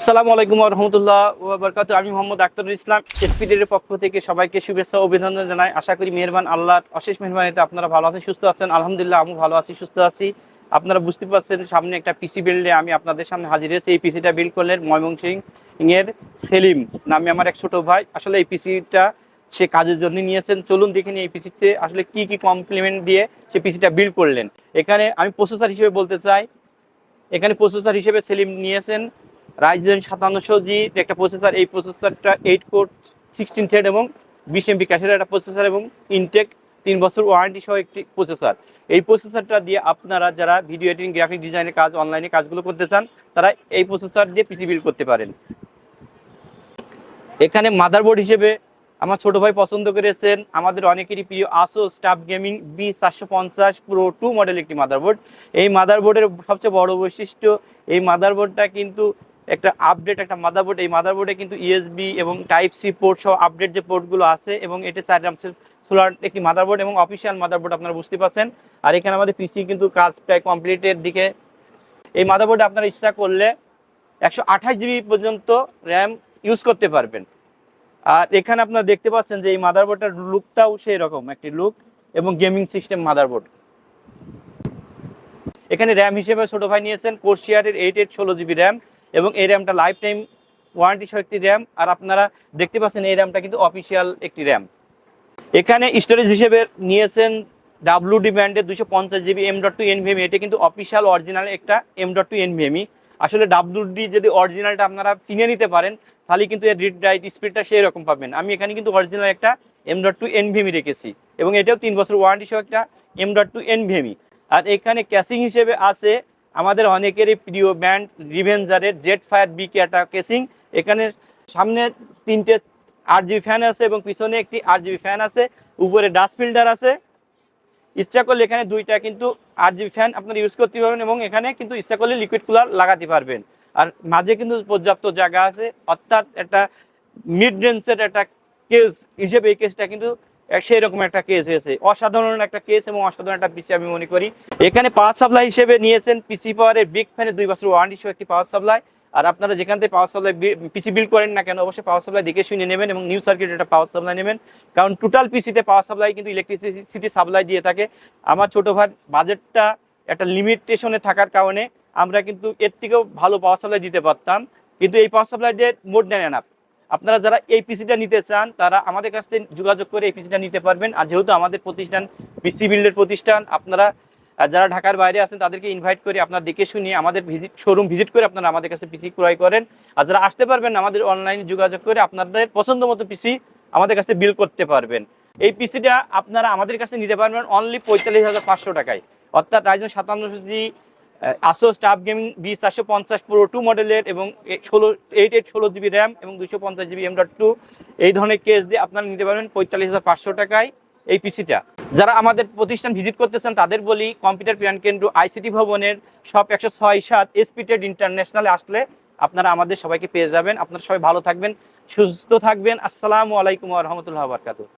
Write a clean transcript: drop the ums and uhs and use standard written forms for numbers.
আসসালামু আলাইকুম ওয়া রাহমাতুল্লাহি ওয়া বারাকাতুহু। আমি মোহাম্মদ আখতারুল ইসলাম এসপিডি এর পক্ষ থেকে সবাইকে শুভেচ্ছা ও অভিনন্দন জানাই। আশা করি মেহেরবান আল্লাহর অশেষ মেহেরবানিতে আপনারা ভালো আছেন, সুস্থ আছেন। আলহামদুলিল্লাহ আমি ভালো আছি, সুস্থ আছি। আপনারা বুঝতে পারছেন সামনে একটা পিসি বিল্ডে আমি আপনাদের সামনে হাজির হয়েছি। এই পিসিটা বিল্ড করলেন ময়মনসিংহ এর সেলিম নামে আমার এক ছোট ভাই। আসলে এই পিসিটা সে কাজের জন্য নিয়েছেন। চলুন দেখে নিই এই পিসিতে আসলে কি কি কমপ্লিমেন্ট দিয়ে সে পিসিটা বিল্ড করলেন। এখানে আমি প্রসেসর হিসেবে বলতে চাই, এখানে প্রসেসর হিসেবে সেলিম নিয়েছেন রাইজেন 5700G একটা প্রসেসর। এই প্রসেসরটা 8 কোর 16 থ্রেড এবং 20 MB ক্যাশের একটা প্রসেসর এবং ইনটেক 3 বছর ওয়ারেন্টি সহ একটি প্রসেসর। এই প্রসেসরটা দিয়ে আপনারা যারা ভিডিও এডিটিং, গ্রাফিক ডিজাইনের কাজ, অনলাইনে কাজগুলো করতে চান, তারা এই প্রসেসর দিয়ে পিসি বিল্ড করতে পারেন। এখানে মাদারবোর্ড হিসেবে আমার ছোট ভাই পছন্দ করেছেন আমাদের অনেকেরই প্রিয় ASUS tough gaming B450 Pro 2 model একটি মাদারবোর্ড। এই মাদারবোর্ডের সবচেয়ে বড় বৈশিষ্ট্য, এই মাদারবোর্ডটা কিন্তু একটা আপডেট একটা মাদারবোর্ড। এই মাদারবোর্ডে কিন্তু USB এবং টাইপ সি পোর্ট সহ আপডেট যে পোর্টগুলো আছে এবং এটা 4 RAM সোলার একটি মাদারবোর্ড এবং অফিসিয়াল মাদারবোর্ড আপনারা বুঝতে পারছেন। আর এখানে আমাদের পিসি কিন্তু কাজ প্রায় কমপ্লিটের দিকে। এই মাদারবোর্ডে আপনারা ইচ্ছা করলে 128 GB পর্যন্ত র্যাম ইউজ করতে পারবেন। আর এখানে আপনারা দেখতে পাচ্ছেন যে এই মাদারবোর্ডটার লুকটাও সেই রকম একটি লুক এবং গেমিং সিস্টেম মাদারবোর্ড। এখানে র্যাম হিসেবে ছোট ভাই নিয়েছেন কোর্সিয়ারের 8816GB র্যাম এবং এই র্যামটা লাইফ টাইম ওয়ারেন্টি সহ একটি র্যাম। আর আপনারা দেখতে পাচ্ছেন এই র্যামটা কিন্তু অফিসিয়াল একটি র্যাম। এখানে স্টোরেজ হিসেবে নিয়েছেন WD ব্যান্ডের 250GB M.2 NVMe। এটা কিন্তু অফিসিয়াল অরিজিনাল একটা M.2 NVMe। আসলে WD যদি অরিজিনালটা আপনারা চিনে নিতে পারেন তাহলে কিন্তু এর রিড রাইট স্পিডটা সেই রকম পাবেন। আমি এখানে কিন্তু অরিজিনাল একটা M.2 NVMe রেখেছি এবং এটাও 3 বছর ওয়ারেন্টি সহ একটা M.2 NVMe। আর এখানে ক্যাসিং হিসেবে আছে আমাদের অনেকেরই প্রিয় ব্যান্ড রিভেঞ্জারের জেট ফায়ার BK একটা ক্যাসিং। এখানে সামনে 3টে 8GB ফ্যান আছে এবং পিছনে একটি 8GB ফ্যান আছে, উপরে ডাস্ট ফিল্টার আছে। ইচ্ছা করলে এখানে 2টা কিন্তু 8GB ফ্যান আপনারা ইউজ করতে পারবেন এবং এখানে কিন্তু ইচ্ছা করলে লিকুইড কুলার লাগাতে পারবেন। আর মাঝে কিন্তু পর্যাপ্ত জায়গা আছে, অর্থাৎ একটা মিড রেঞ্জের একটা কেস হিসেবে এই কেসটা কিন্তু সেই রকম একটা কেস হয়েছে। অসাধারণ একটা কেস এবং অসাধারণ একটা পিসি আমি মনে করি। এখানে পাওয়ার সাপ্লাই হিসেবে নিয়েছেন পিসি পাওয়ারের বিগ ফ্যানের 2 বছর ওয়ারেন্টি সহ একটি পাওয়ার সাপ্লাই। আর আপনারা যেখান থেকে পাওয়ার সাপ্লাই পিসি বিল্ড করেন না কেন, অবশ্যই পাওয়ার সাপ্লাই দেখে শুনে নেবেন এবং নিউ সার্কিট একটা পাওয়ার সাপ্লাই নেবেন, কারণ টোটাল পিসিতে পাওয়ার সাপ্লাই কিন্তু ইলেকট্রিসিটি সাপ্লাই দিয়ে থাকে। আমার ছোটো ভাই বাজেটটা একটা লিমিটেশনে থাকার কারণে আমরা কিন্তু এর থেকেও ভালো পাওয়ার সাপ্লাই দিতে পারতাম, কিন্তু এই পাওয়ার সাপ্লাই দিয়ে মোর দেন এনাফ। আপনারা যারা এই পিসিটা নিতে চান তারা আমাদের কাছ থেকে যোগাযোগ করে এই পিসিটা নিতে পারবেন। আর যেহেতু আমাদের প্রতিষ্ঠান পিসি বিল্ডের প্রতিষ্ঠান, আপনারা যারা ঢাকার বাইরে আছেন তাদেরকে ইনভাইট করে আপনারা দেখে শুনিয়ে আমাদের শোরুম ভিজিট করে আপনারা আমাদের কাছে পিসি ক্রয় করেন। আর যারা আসতে পারবেন আমাদের অনলাইনে যোগাযোগ করে আপনাদের পছন্দ মতো পিসি আমাদের কাছে বিল করতে পারবেন। এই পিসিটা আপনারা আমাদের কাছে নিতে পারবেন অনলি 45,500 টাকায়, অর্থাৎ Ryzen 5700G ASUS tough gaming B450 Pro 2 মডেলের এবং 8816GB র্যাম এবং 250GB M.2 এই ধরনের কেস দিয়ে আপনারা নিতে পারবেন 45,500 টাকায় এই পিসিটা। যারা আমাদের প্রতিষ্ঠান ভিজিট করতেছেন তাদের বলি, কম্পিউটার প্রিয়ান কেন্দ্র ICT ভবনের শপ 106-7 এসপিটেড ইন্টারন্যাশনালে আসলে আপনারা আমাদের সবাইকে পেয়ে যাবেন। আপনারা সবাই ভালো থাকবেন, সুস্থ থাকবেন। আসসালামু আলাইকুম ওয়া রাহমাতুল্লাহি ওয়া বারাকাতুহু।